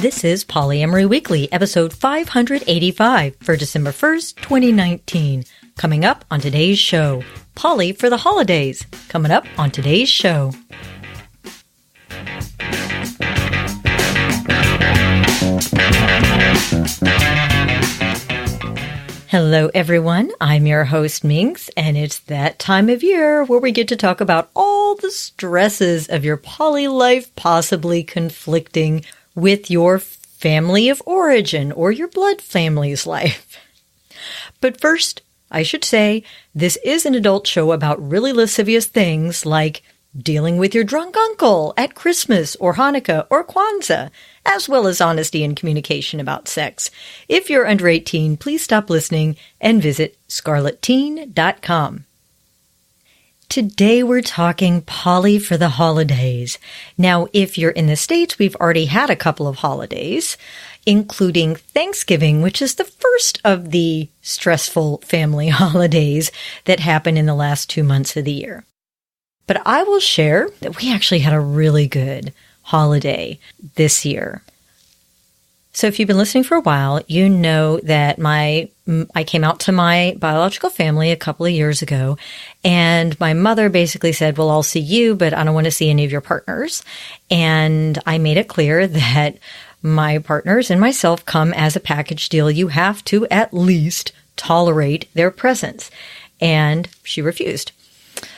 This is Polyamory Weekly, episode 585 for December 1st, 2019. Coming up on today's show, Poly for the holidays. Coming up on today's show. Hello, everyone. I'm your host, Minx, and it's that time of year where we get to talk about all the stresses of your poly life possibly conflicting with your family of origin or your blood family's life. But first, I should say, this is an adult show about really lascivious things like dealing with your drunk uncle at Christmas or Hanukkah or Kwanzaa, as well as honesty and communication about sex. If you're under 18, please stop listening and visit scarletteen.com. Today we're talking poly for the holidays. Now, if you're in the States, we've already had a couple of holidays, including Thanksgiving, which is the first of the stressful family holidays that happen in the last 2 months of the year. But I will share that we actually had a really good holiday this year. So if you've been listening for a while, you know that I came out to my biological family a couple of years ago, and my mother basically said, well, I'll see you, but I don't want to see any of your partners. And I made it clear that my partners and myself come as a package deal. You have to at least tolerate their presence. And she refused.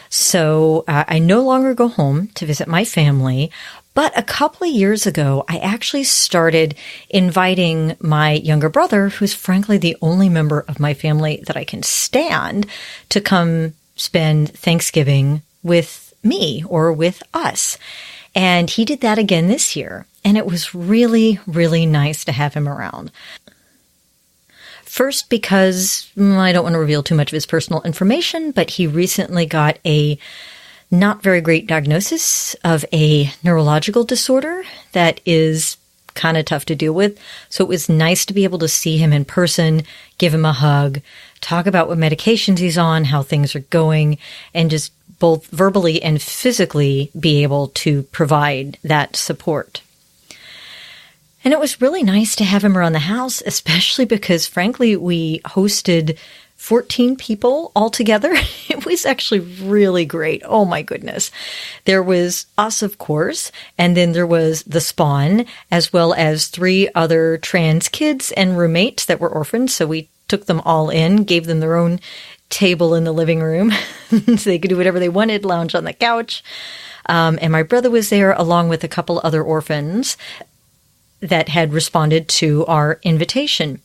So I no longer go home to visit my family. But a couple of years ago, I actually started inviting my younger brother, who's frankly the only member of my family that I can stand, to come spend Thanksgiving with me or with us. And he did that again this year. And it was really, really nice to have him around. First, because I don't want to reveal too much of his personal information, but he recently got a not very great diagnosis of a neurological disorder that is kind of tough to deal with. So it was nice to be able to see him in person, give him a hug, talk about what medications he's on, how things are going, and just both verbally and physically be able to provide that support. And it was really nice to have him around the house, especially because, frankly, we hosted 14 people all together. It was actually really great. Oh my goodness. There was us, of course, and then there was the spawn, as well as 3 other trans kids and roommates that were orphans. So we took them all in, gave them their own table in the living room so they could do whatever they wanted, lounge on the couch. And my brother was there along with a couple other orphans that had responded to our invitation.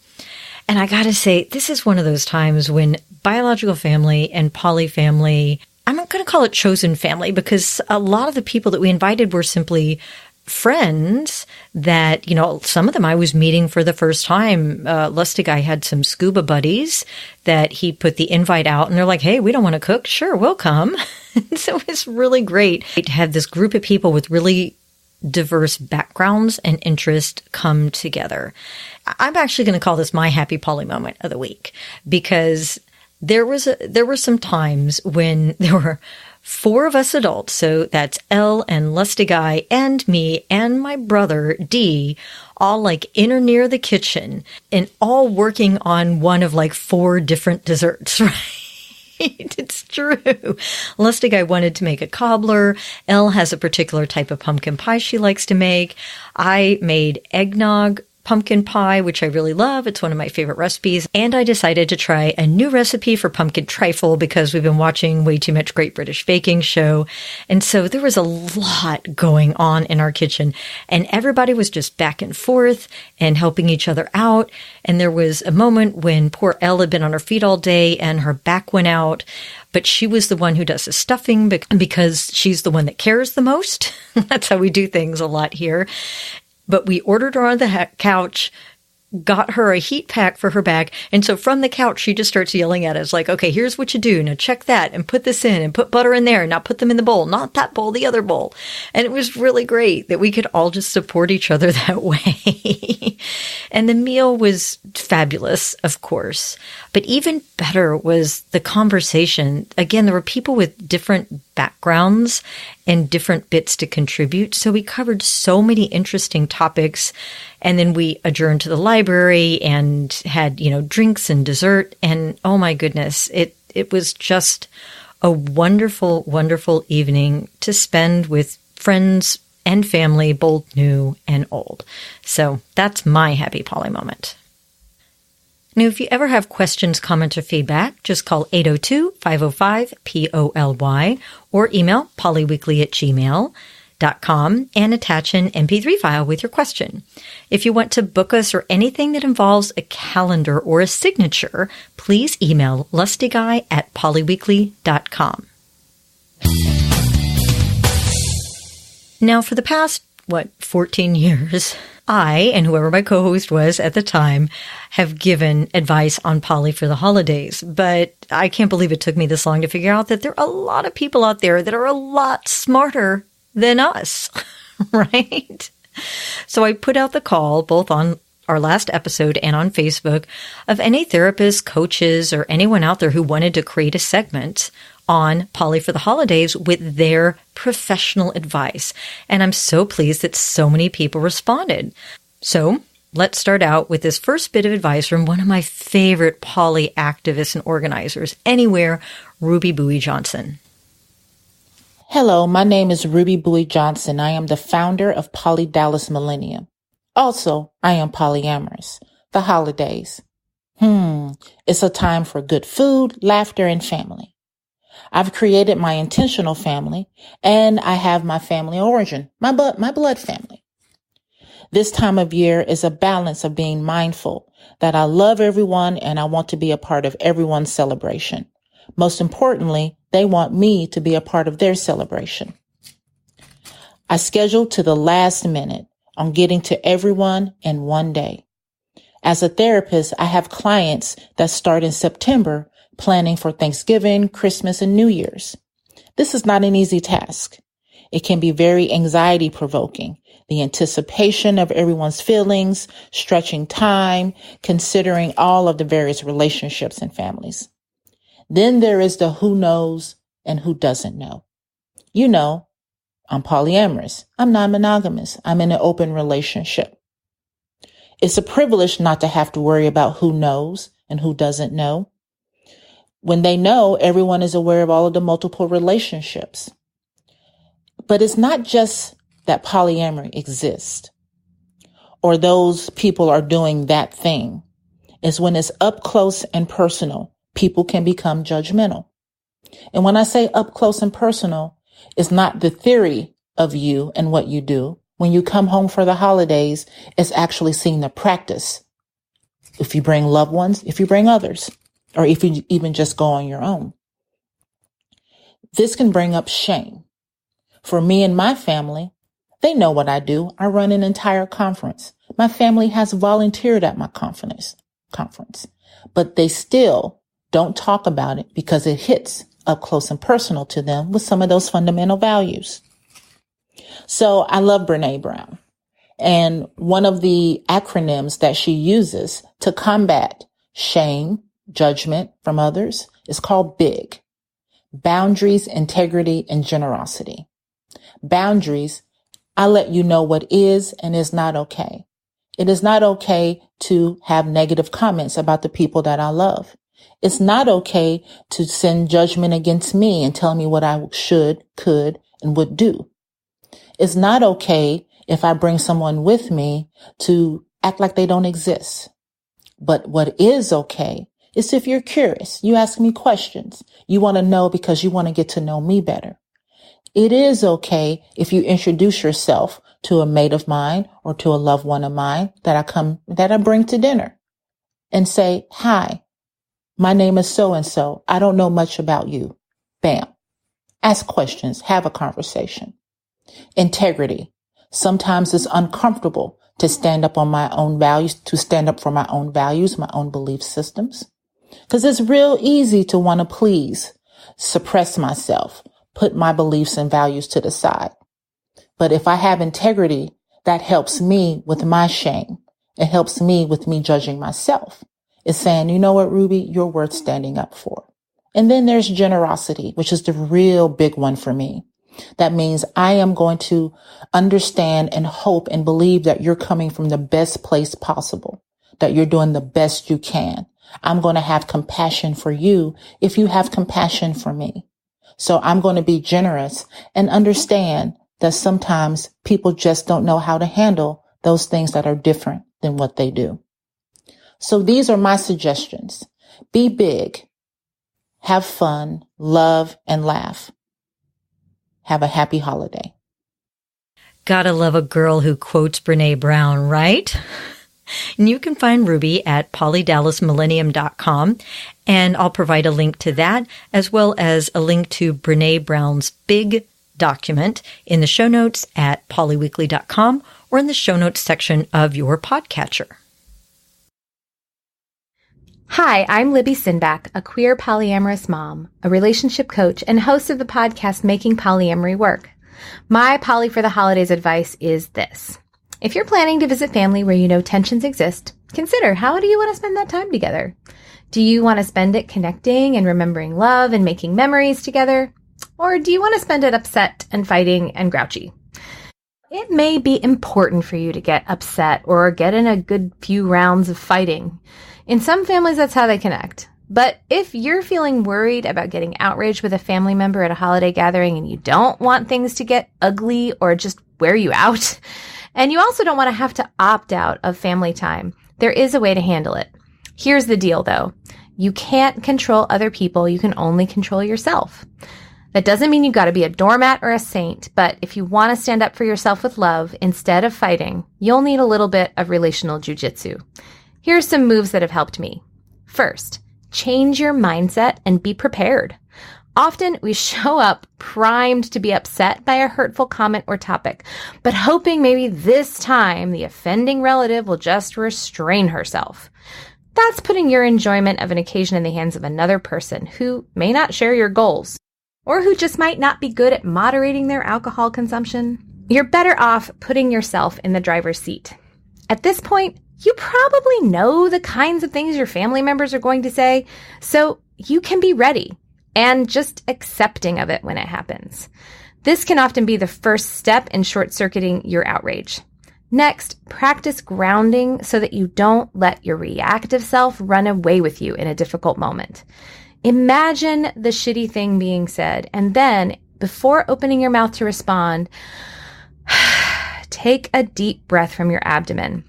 And I gotta say, this is one of those times when biological family and poly family, I'm not going to call it chosen family, because a lot of the people that we invited were simply friends that, some of them I was meeting for the first time. Lustyguy had some scuba buddies that he put the invite out, and they're like, hey, we don't want to cook. Sure, we'll come. So it was really great to have this group of people with really diverse backgrounds and interests come together. I'm actually going to call this my happy poly moment of the week, because there were some times when there were 4 of us adults. So that's Elle and Lustyguy and me and my brother D, all like in or near the kitchen and all working on one of like 4 different desserts, right? It's true. Lustyguy wanted to make a cobbler. Elle has a particular type of pumpkin pie she likes to make. I made eggnog pumpkin pie, which I really love. It's one of my favorite recipes. And I decided to try a new recipe for pumpkin trifle because we've been watching way too much Great British Baking Show. And so there was a lot going on in our kitchen, and everybody was just back and forth and helping each other out. And there was a moment when poor Elle had been on her feet all day and her back went out, but she was the one who does the stuffing because she's the one that cares the most. That's how we do things a lot here. But we ordered her on the couch, got her a heat pack for her bag. And so from the couch, she just starts yelling at us like, okay, here's what you do. Now check that and put this in and put butter in there. Now put them in the bowl, not that bowl, the other bowl. And it was really great that we could all just support each other that way. And the meal was fabulous, of course. But even better was the conversation. Again, there were people with different backgrounds and different bits to contribute. So we covered so many interesting topics. And then we adjourned to the library and had, drinks and dessert. And oh my goodness, it was just a wonderful, wonderful evening to spend with friends and family, both new and old. So that's my happy Poly moment. Now, if you ever have questions, comments, or feedback, just call 802-505-POLY or email polyweekly@gmail.com and attach an MP3 file with your question. If you want to book us or anything that involves a calendar or a signature, please email lustyguy@polyweekly.com. Now, for the past, 14 years, I, and whoever my co-host was at the time, have given advice on poly for the holidays. But I can't believe it took me this long to figure out that there are a lot of people out there that are a lot smarter than us, right? So I put out the call, both on our last episode and on Facebook, of any therapists, coaches, or anyone out there who wanted to create a segment on poly for the holidays with their professional advice. And I'm so pleased that so many people responded. So let's start out with this first bit of advice from one of my favorite poly activists and organizers anywhere, Ruby Bouie Johnson. Hello, my name is Ruby Bouie Johnson. I am the founder of Poly Dallas Millennium. Also, I am polyamorous. The holidays. It's a time for good food, laughter, and family. I've created my intentional family, and I have my family origin, my blood family. This time of year is a balance of being mindful that I love everyone and I want to be a part of everyone's celebration. Most importantly, they want me to be a part of their celebration. I scheduled to the last minute on getting to everyone in one day. As a therapist, I have clients that start in September planning for Thanksgiving, Christmas, and New Year's. This is not an easy task. It can be very anxiety provoking. The anticipation of everyone's feelings, stretching time, considering all of the various relationships and families. Then there is the who knows and who doesn't know. I'm polyamorous. I'm non-monogamous. I'm in an open relationship. It's a privilege not to have to worry about who knows and who doesn't know. When they know, everyone is aware of all of the multiple relationships. But it's not just that polyamory exists or those people are doing that thing. It's when it's up close and personal, people can become judgmental. And when I say up close and personal, it's not the theory of you and what you do. When you come home for the holidays, it's actually seeing the practice. If you bring loved ones, if you bring others, or if you even just go on your own. This can bring up shame. For me and my family, they know what I do. I run an entire conference. My family has volunteered at my conference, but they still don't talk about it because it hits up close and personal to them with some of those fundamental values. So I love Brené Brown. And one of the acronyms that she uses to combat shame, judgment from others is called BIG. Boundaries, integrity, and generosity. Boundaries, I let you know what is and is not okay. It is not okay to have negative comments about the people that I love. It's not okay to send judgment against me and tell me what I should, could, and would do. It's not okay if I bring someone with me to act like they don't exist. But what is okay is if you're curious, you ask me questions, you want to know because you want to get to know me better. It is okay if you introduce yourself to a mate of mine or to a loved one of mine that I bring to dinner and say, hi, my name is so-and-so. I don't know much about you. Bam. Ask questions, have a conversation. Integrity. Sometimes it's uncomfortable to stand up on my own values, to stand up for my own values, my own belief systems. Because it's real easy to want to please, suppress myself, put my beliefs and values to the side. But if I have integrity, that helps me with my shame. It helps me with me judging myself. It's saying, you know what, Ruby, you're worth standing up for. And then there's generosity, which is the real big one for me. That means I am going to understand and hope and believe that you're coming from the best place possible, that you're doing the best you can. I'm going to have compassion for you if you have compassion for me. So I'm going to be generous and understand that sometimes people just don't know how to handle those things that are different than what they do. So these are my suggestions. Be big, have fun, love, and laugh. Have a happy holiday. Gotta love a girl who quotes Brené Brown, right? And you can find Ruby at polydallasmillennium.com, and I'll provide a link to that, as well as a link to Brené Brown's big document in the show notes at polyweekly.com or in the show notes section of your podcatcher. Hi, I'm Libby Sinback, a queer polyamorous mom, a relationship coach, and host of the podcast Making Polyamory Work. My Poly for the Holidays advice is this. If you're planning to visit family where you know tensions exist, consider how do you want to spend that time together? Do you want to spend it connecting and remembering love and making memories together? Or do you want to spend it upset and fighting and grouchy? It may be important for you to get upset or get in a good few rounds of fighting. In some families, that's how they connect. But if you're feeling worried about getting outraged with a family member at a holiday gathering and you don't want things to get ugly or just wear you out, and you also don't want to have to opt out of family time, there is a way to handle it. Here's the deal, though. You can't control other people. You can only control yourself. That doesn't mean you got to be a doormat or a saint, but if you want to stand up for yourself with love instead of fighting, you'll need a little bit of relational jujitsu. Here's some moves that have helped me. First, change your mindset and be prepared. Often we show up primed to be upset by a hurtful comment or topic, but hoping maybe this time the offending relative will just restrain herself. That's putting your enjoyment of an occasion in the hands of another person who may not share your goals, or who just might not be good at moderating their alcohol consumption. You're better off putting yourself in the driver's seat. At this point, you probably know the kinds of things your family members are going to say, so you can be ready and just accepting of it when it happens. This can often be the first step in short-circuiting your outrage. Next, practice grounding so that you don't let your reactive self run away with you in a difficult moment. Imagine the shitty thing being said, and then, before opening your mouth to respond, take a deep breath from your abdomen.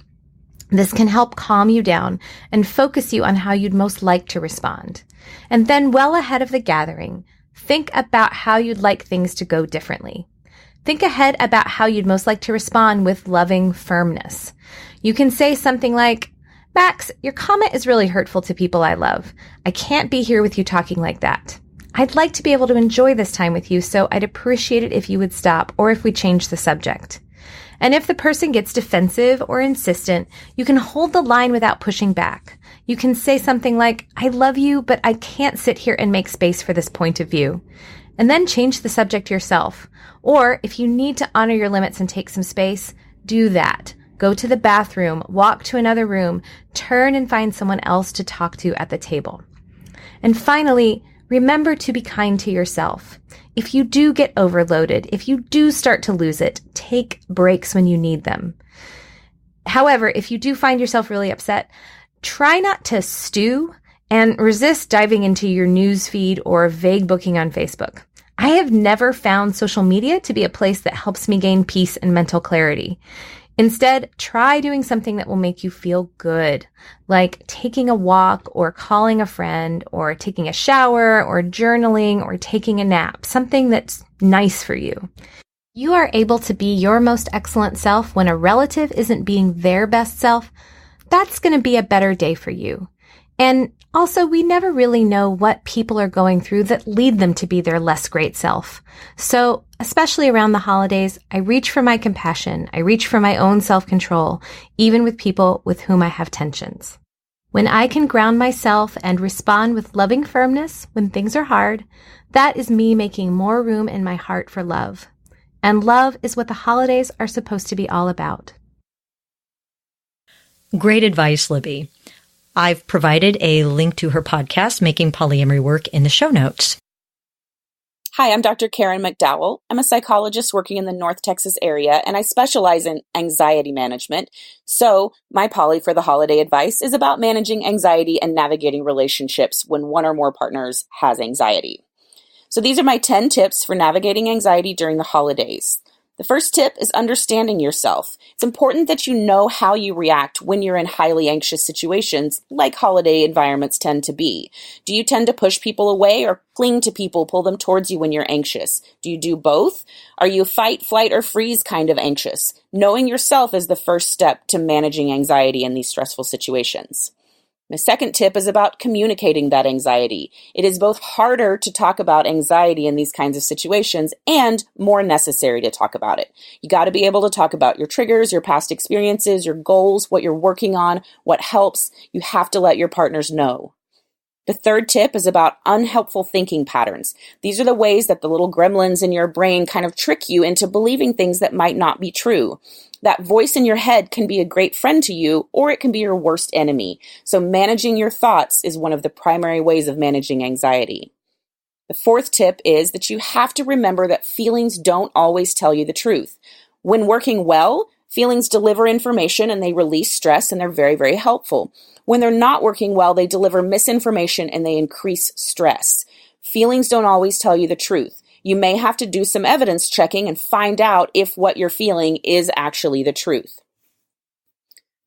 This can help calm you down and focus you on how you'd most like to respond. And then, well ahead of the gathering, think about how you'd like things to go differently. Think ahead about how you'd most like to respond with loving firmness. You can say something like, Max, your comment is really hurtful to people I love. I can't be here with you talking like that. I'd like to be able to enjoy this time with you, so I'd appreciate it if you would stop or if we change the subject. And if the person gets defensive or insistent, you can hold the line without pushing back. You can say something like, I love you, but I can't sit here and make space for this point of view. And then change the subject yourself. Or if you need to honor your limits and take some space, do that. Go to the bathroom, walk to another room, turn and find someone else to talk to at the table. And finally, remember to be kind to yourself. If you do get overloaded, if you do start to lose it, take breaks when you need them. However, if you do find yourself really upset, try not to stew and resist diving into your news feed or vague booking on Facebook. I have never found social media to be a place that helps me gain peace and mental clarity. Instead, try doing something that will make you feel good, like taking a walk or calling a friend or taking a shower or journaling or taking a nap, something that's nice for you. You are able to be your most excellent self when a relative isn't being their best self. That's going to be a better day for you. And also, we never really know what people are going through that lead them to be their less great self. So, especially around the holidays, I reach for my compassion. I reach for my own self-control, even with people with whom I have tensions. When I can ground myself and respond with loving firmness when things are hard, that is me making more room in my heart for love. And love is what the holidays are supposed to be all about. Great advice, Libby. I've provided a link to her podcast, Making Polyamory Work, in the show notes. Hi, I'm Dr. Karen McDowell. I'm a psychologist working in the North Texas area, and I specialize in anxiety management. So my Poly for the Holiday advice is about managing anxiety and navigating relationships when one or more partners has anxiety. So these are my 10 tips for navigating anxiety during the holidays. The first tip is understanding yourself. It's important that you know how you react when you're in highly anxious situations, like holiday environments tend to be. Do you tend to push people away or cling to people, pull them towards you when you're anxious? Do you do both? Are you fight, flight, or freeze kind of anxious? Knowing yourself is the first step to managing anxiety in these stressful situations. The second tip is about communicating that anxiety. It is both harder to talk about anxiety in these kinds of situations and more necessary to talk about it. You got to be able to talk about your triggers, your past experiences, your goals, what you're working on, what helps. You have to let your partners know. The third tip is about unhelpful thinking patterns. These are the ways that the little gremlins in your brain kind of trick you into believing things that might not be true. That voice in your head can be a great friend to you, or it can be your worst enemy. So managing your thoughts is one of the primary ways of managing anxiety. The fourth tip is that you have to remember that feelings don't always tell you the truth. When working well, feelings deliver information and they release stress, and they're very, very helpful. When they're not working well, they deliver misinformation and they increase stress. Feelings don't always tell you the truth. You may have to do some evidence checking and find out if what you're feeling is actually the truth.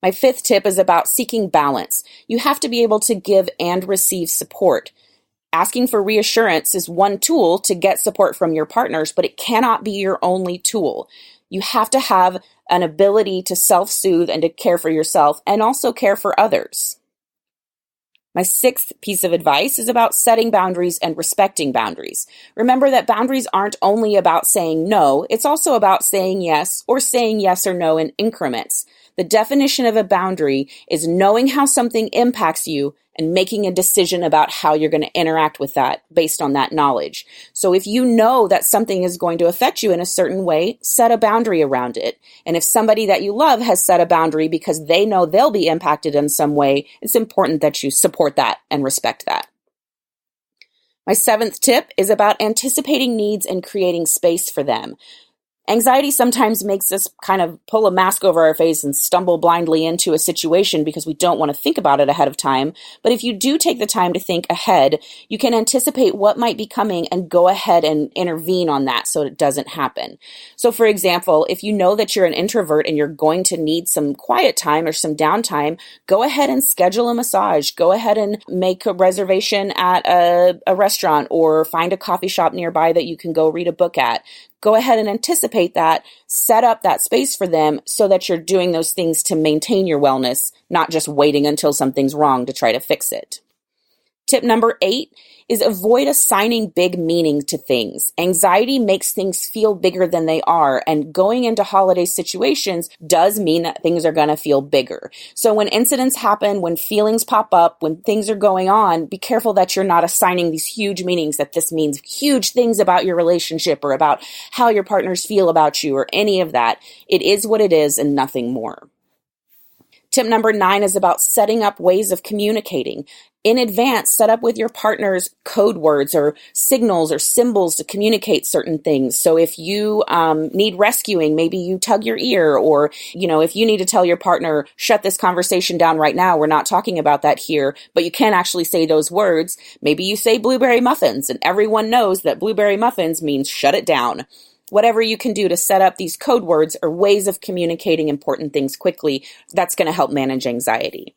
My fifth tip is about seeking balance. You have to be able to give and receive support. Asking for reassurance is one tool to get support from your partners, but it cannot be your only tool. You have to have an ability to self-soothe and to care for yourself and also care for others. My sixth piece of advice is about setting boundaries and respecting boundaries. Remember that boundaries aren't only about saying no, it's also about saying yes or or no in increments. The definition of a boundary is knowing how something impacts you and making a decision about how you're going to interact with that based on that knowledge. So if you know that something is going to affect you in a certain way, set a boundary around it. And if somebody that you love has set a boundary because they know they'll be impacted in some way, it's important that you support that and respect that. My seventh tip is about anticipating needs and creating space for them. Anxiety sometimes makes us kind of pull a mask over our face and stumble blindly into a situation because we don't want to think about it ahead of time. But if you do take the time to think ahead, you can anticipate what might be coming and go ahead and intervene on that so it doesn't happen. So for example, if you know that you're an introvert and you're going to need some quiet time or some downtime, go ahead and schedule a massage. Go ahead and make a reservation at a restaurant or find a coffee shop nearby that you can go read a book at. Go ahead and anticipate that, set up that space for them so that you're doing those things to maintain your wellness, not just waiting until something's wrong to try to fix it. Tip number 8 is avoid assigning big meaning to things. Anxiety makes things feel bigger than they are, and going into holiday situations does mean that things are going to feel bigger. So when incidents happen, when feelings pop up, when things are going on, be careful that you're not assigning these huge meanings, that this means huge things about your relationship or about how your partners feel about you or any of that. It is what it is and nothing more. Tip number 9 is about setting up ways of communicating. In advance, set up with your partners code words or signals or symbols to communicate certain things. So if you need rescuing, maybe you tug your ear, or, if you need to tell your partner, shut this conversation down right now, we're not talking about that here, but you can't actually say those words. Maybe you say blueberry muffins, and everyone knows that blueberry muffins means shut it down. Whatever you can do to set up these code words or ways of communicating important things quickly, that's going to help manage anxiety.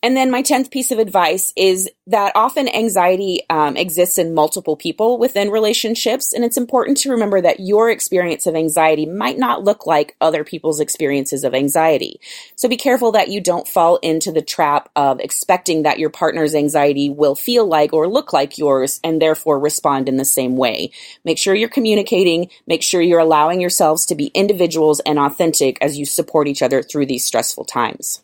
And then my 10th piece of advice is that often anxiety exists in multiple people within relationships, and it's important to remember that your experience of anxiety might not look like other people's experiences of anxiety. So be careful that you don't fall into the trap of expecting that your partner's anxiety will feel like or look like yours and therefore respond in the same way. Make sure you're communicating, make sure you're allowing yourselves to be individuals and authentic as you support each other through these stressful times.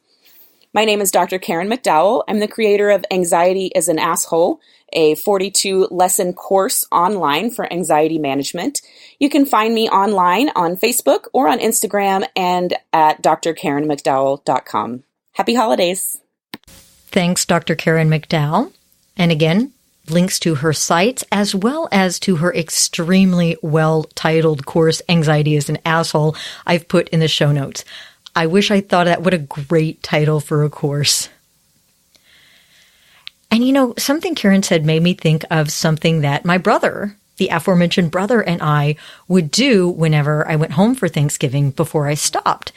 My name is Dr. Karen McDowell. I'm the creator of Anxiety is an Asshole, a 42-lesson course online for anxiety management. You can find me online on Facebook or on Instagram and at drkarenmcdowell.com. Happy holidays. Thanks, Dr. Karen McDowell. And again, links to her sites as well as to her extremely well-titled course, Anxiety is an Asshole, I've put in the show notes. I wish I thought of that. What a great title for a course. And you know, something Karen said made me think of something that my brother, the aforementioned brother, and I would do whenever I went home for Thanksgiving before I stopped.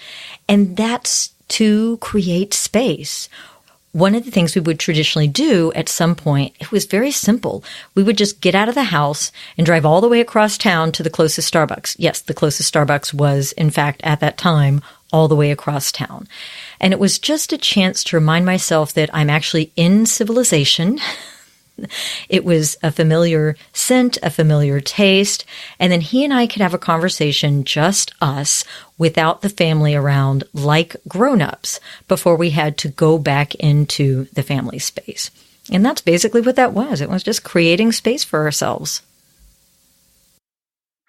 And that's to create space. One of the things we would traditionally do at some point, it was very simple. We would just get out of the house and drive all the way across town to the closest Starbucks. Yes, the closest Starbucks was, in fact, at that time, all the way across town. And it was just a chance to remind myself that I'm actually in civilization. It was a familiar scent, a familiar taste, and then he and I could have a conversation, just us, without the family around, like grown-ups, before we had to go back into the family space. And that's basically what that was. It was just creating space for ourselves.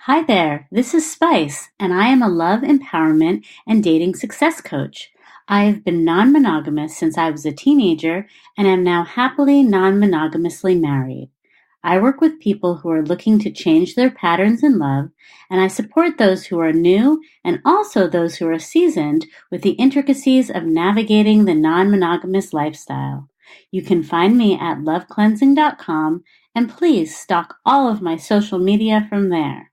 Hi there, this is Spyce, and I am a love, empowerment, and dating success coach. I have been non-monogamous since I was a teenager and am now happily non-monogamously married. I work with people who are looking to change their patterns in love, and I support those who are new and also those who are seasoned with the intricacies of navigating the non-monogamous lifestyle. You can find me at lovecleansing.com, and please stalk all of my social media from there.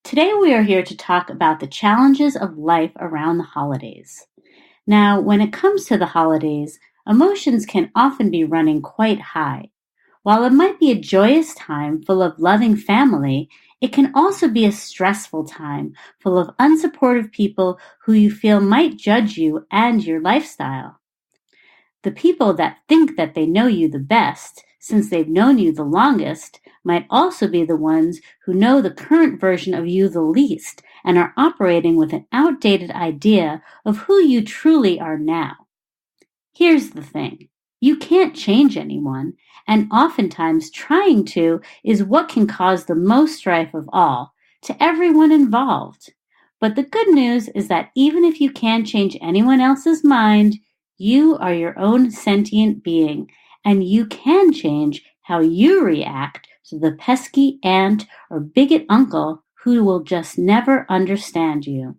Today we are here to talk about the challenges of life around the holidays. Now, when it comes to the holidays, emotions can often be running quite high. While it might be a joyous time full of loving family, it can also be a stressful time full of unsupportive people who you feel might judge you and your lifestyle. The people that think that they know you the best, since they've known you the longest, might also be the ones who know the current version of you the least and are operating with an outdated idea of who you truly are now. Here's the thing. You can't change anyone, and oftentimes trying to is what can cause the most strife of all, to everyone involved. But the good news is that even if you can't change anyone else's mind, you are your own sentient being, and you can change how you react to the pesky aunt or bigot uncle who will just never understand you.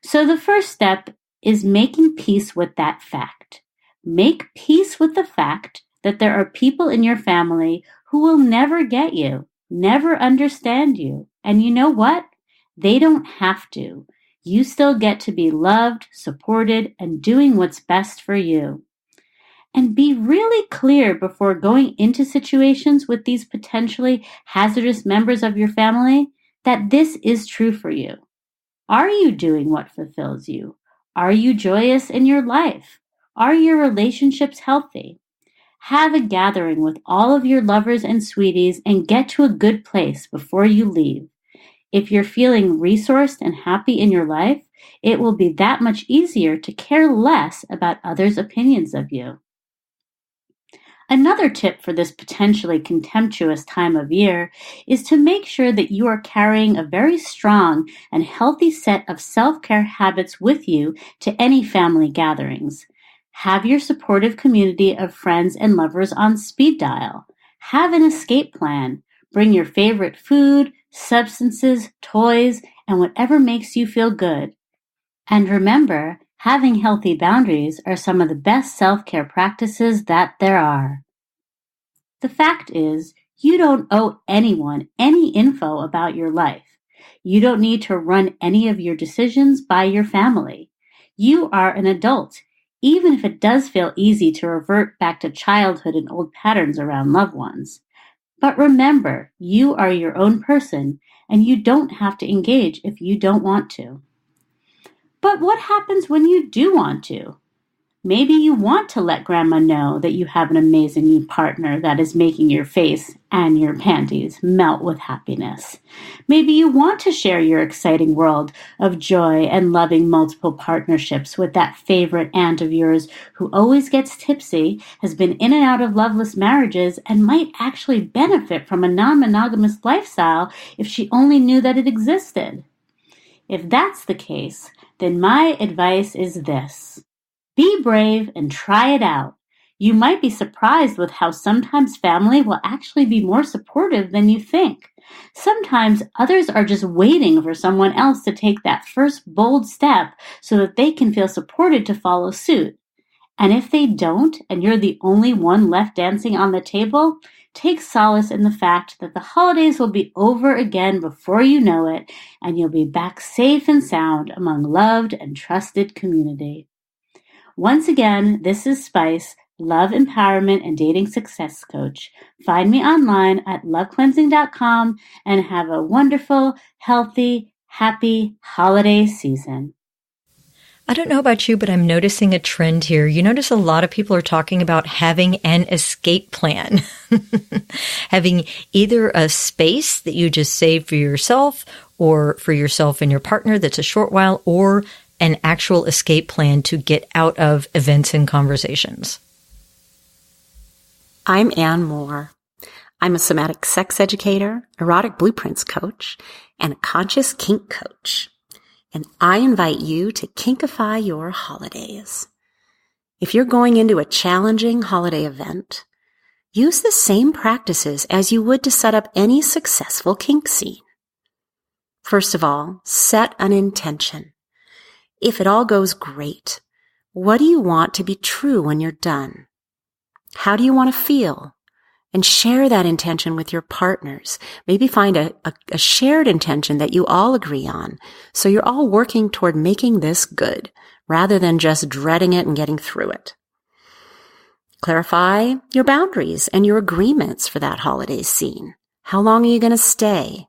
So the first step is making peace with that fact. Make peace with the fact that there are people in your family who will never get you, never understand you. And you know what? They don't have to. You still get to be loved, supported, and doing what's best for you. And be really clear before going into situations with these potentially hazardous members of your family that this is true for you. Are you doing what fulfills you? Are you joyous in your life? Are your relationships healthy? Have a gathering with all of your lovers and sweeties and get to a good place before you leave. If you're feeling resourced and happy in your life, it will be that much easier to care less about others' opinions of you. Another tip for this potentially contemptuous time of year is to make sure that you are carrying a very strong and healthy set of self-care habits with you to any family gatherings. Have your supportive community of friends and lovers on speed dial. Have an escape plan. Bring your favorite food, substances, toys, and whatever makes you feel good. And remember, having healthy boundaries are some of the best self-care practices that there are. The fact is, you don't owe anyone any info about your life. You don't need to run any of your decisions by your family. You are an adult, even if it does feel easy to revert back to childhood and old patterns around loved ones. But remember, you are your own person, and you don't have to engage if you don't want to. But what happens when you do want to? Maybe you want to let Grandma know that you have an amazing new partner that is making your face and your panties melt with happiness. Maybe you want to share your exciting world of joy and loving multiple partnerships with that favorite aunt of yours who always gets tipsy, has been in and out of loveless marriages, and might actually benefit from a non-monogamous lifestyle if she only knew that it existed. If that's the case, then my advice is this. Be brave and try it out. You might be surprised with how sometimes family will actually be more supportive than you think. Sometimes others are just waiting for someone else to take that first bold step so that they can feel supported to follow suit. And if they don't, and you're the only one left dancing on the table, take solace in the fact that the holidays will be over again before you know it, and you'll be back safe and sound among loved and trusted community. Once again, this is Spyce, Love Empowerment and Dating Success Coach. Find me online at lovecleansing.com and have a wonderful, healthy, happy holiday season. I don't know about you, but I'm noticing a trend here. You notice a lot of people are talking about having an escape plan. Having either a space that you just save for yourself or for yourself and your partner that's a short while, or an actual escape plan to get out of events and conversations. I'm Anne More. I'm a somatic sex educator, erotic blueprints coach, and a conscious kink coach. And I invite you to kinkify your holidays. If you're going into a challenging holiday event, use the same practices as you would to set up any successful kink scene. First of all, set an intention. If it all goes great, what do you want to be true when you're done? How do you want to feel? And share that intention with your partners. Maybe find a shared intention that you all agree on, so you're all working toward making this good, rather than just dreading it and getting through it. Clarify your boundaries and your agreements for that holiday scene. How long are you going to stay?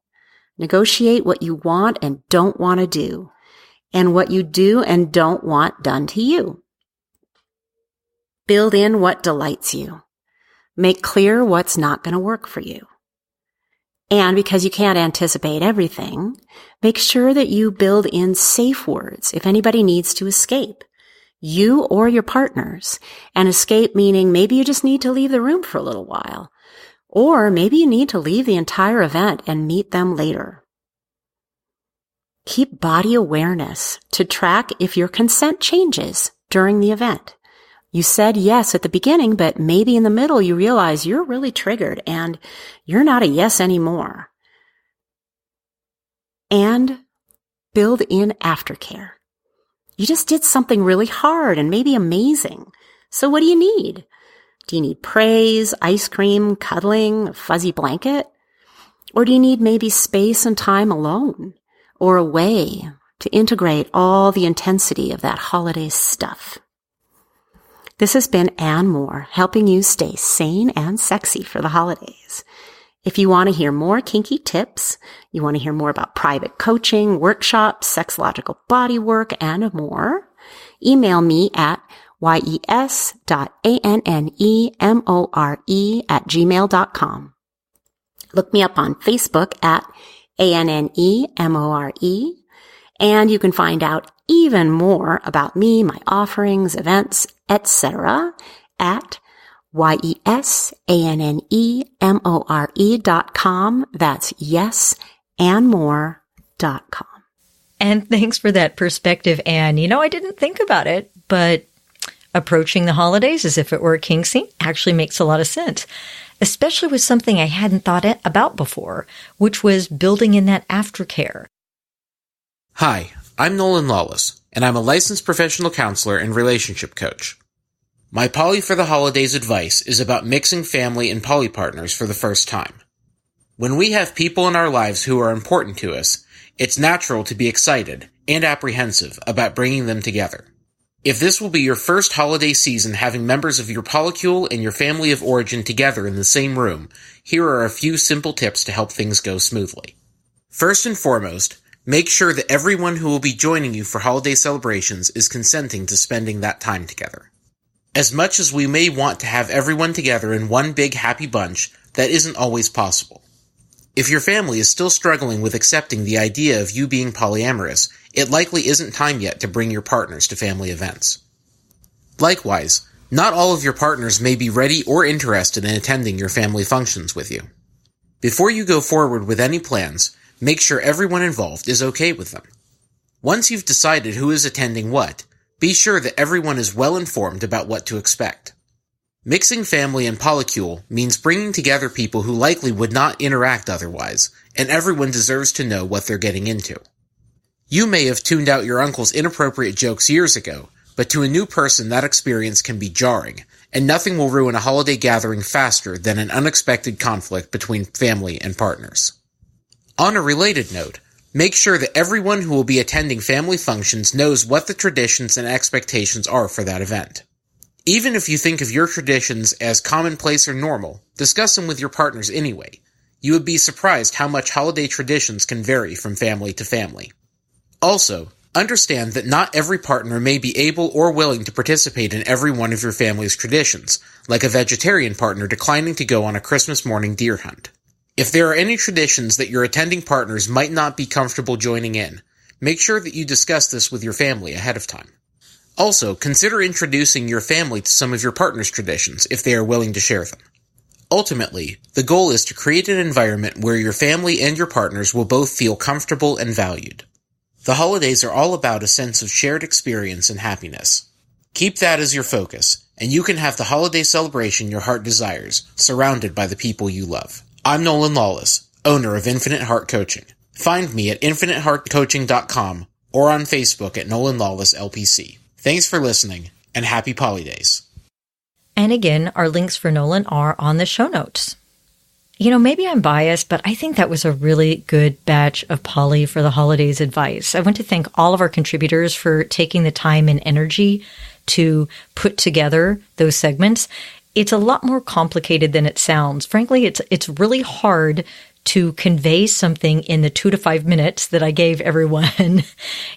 Negotiate what you want and don't want to do, and what you do and don't want done to you. Build in what delights you. Make clear what's not going to work for you. And because you can't anticipate everything, make sure that you build in safe words if anybody needs to escape, you or your partners. And escape meaning maybe you just need to leave the room for a little while, or maybe you need to leave the entire event and meet them later. Keep body awareness to track if your consent changes during the event. You said yes at the beginning, but maybe in the middle you realize you're really triggered and you're not a yes anymore. And build in aftercare. You just did something really hard and maybe amazing. So what do you need? Do you need praise, ice cream, cuddling, a fuzzy blanket? Or do you need maybe space and time alone? Or a way to integrate all the intensity of that holiday stuff? This has been Anne More, helping you stay sane and sexy for the holidays. If you want to hear more kinky tips, you want to hear more about private coaching, workshops, sexological body work, and more, email me at yes.annemore@gmail.com. Look me up on Facebook at ANNEMORE, and you can find out even more about me, my offerings, events, etc. at YESANNEMORE.com. That's yesannemore.com. And thanks for that perspective, Anne. You know, I didn't think about it, but approaching the holidays as if it were a kink scene actually makes a lot of sense, especially with something I hadn't thought about before, which was building in that aftercare. Hi, I'm Nolan Lawless, and I'm a licensed professional counselor and relationship coach. My Poly for the Holidays advice is about mixing family and poly partners for the first time. When we have people in our lives who are important to us, it's natural to be excited and apprehensive about bringing them together. If this will be your first holiday season having members of your polycule and your family of origin together in the same room, here are a few simple tips to help things go smoothly. First and foremost, make sure that everyone who will be joining you for holiday celebrations is consenting to spending that time together. As much as we may want to have everyone together in one big happy bunch, that isn't always possible. If your family is still struggling with accepting the idea of you being polyamorous, it likely isn't time yet to bring your partners to family events. Likewise, not all of your partners may be ready or interested in attending your family functions with you. Before you go forward with any plans, make sure everyone involved is okay with them. Once you've decided who is attending what, be sure that everyone is well informed about what to expect. Mixing family and polycule means bringing together people who likely would not interact otherwise, and everyone deserves to know what they're getting into. You may have tuned out your uncle's inappropriate jokes years ago, but to a new person that experience can be jarring, and nothing will ruin a holiday gathering faster than an unexpected conflict between family and partners. On a related note, make sure that everyone who will be attending family functions knows what the traditions and expectations are for that event. Even if you think of your traditions as commonplace or normal, discuss them with your partners anyway. You would be surprised how much holiday traditions can vary from family to family. Also, understand that not every partner may be able or willing to participate in every one of your family's traditions, like a vegetarian partner declining to go on a Christmas morning deer hunt. If there are any traditions that your attending partners might not be comfortable joining in, make sure that you discuss this with your family ahead of time. Also, consider introducing your family to some of your partner's traditions if they are willing to share them. Ultimately, the goal is to create an environment where your family and your partners will both feel comfortable and valued. The holidays are all about a sense of shared experience and happiness. Keep that as your focus, and you can have the holiday celebration your heart desires, surrounded by the people you love. I'm Nolan Lawless, owner of Infinite Heart Coaching. Find me at infiniteheartcoaching.com or on Facebook at Nolan Lawless LPC. Thanks for listening, and happy Polydays. And again, our links for Nolan are on the show notes. Maybe I'm biased, but I think that was a really good batch of Poly for the Holidays advice. I want to thank all of our contributors for taking the time and energy to put together those segments. It's a lot more complicated than it sounds. Frankly, it's really hard to convey something in the 2 to 5 minutes that I gave everyone.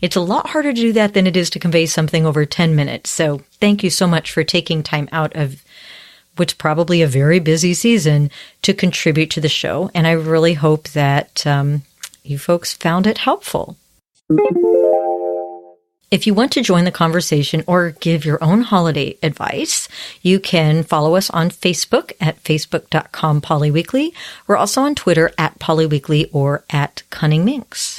It's a lot harder to do that than it is to convey something over 10 minutes. So thank you so much for taking time out of what's probably a very busy season to contribute to the show. And I really hope that you folks found it helpful. If you want to join the conversation or give your own holiday advice, you can follow us on Facebook at facebook.com/polyweekly. We're also on Twitter at polyweekly or at cunningminx.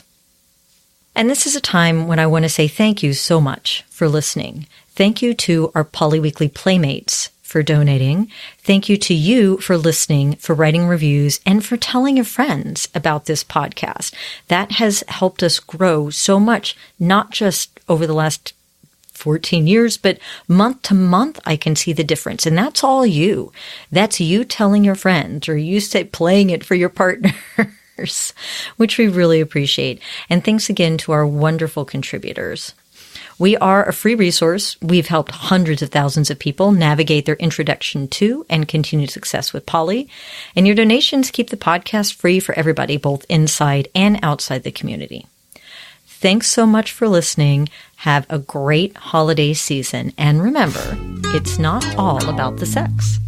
And this is a time when I want to say thank you so much for listening. Thank you to our PW Playmates for donating. Thank you to you for listening, for writing reviews, and for telling your friends about this podcast. That has helped us grow so much, not just over the last 14 years, but month to month, I can see the difference. And that's all you. That's you telling your friends, or you playing it for your partners, which we really appreciate. And thanks again to our wonderful contributors. We are a free resource. We've helped hundreds of thousands of people navigate their introduction to and continued success with Poly. And your donations keep the podcast free for everybody, both inside and outside the community. Thanks so much for listening. Have a great holiday season. And remember, it's not all about the sex.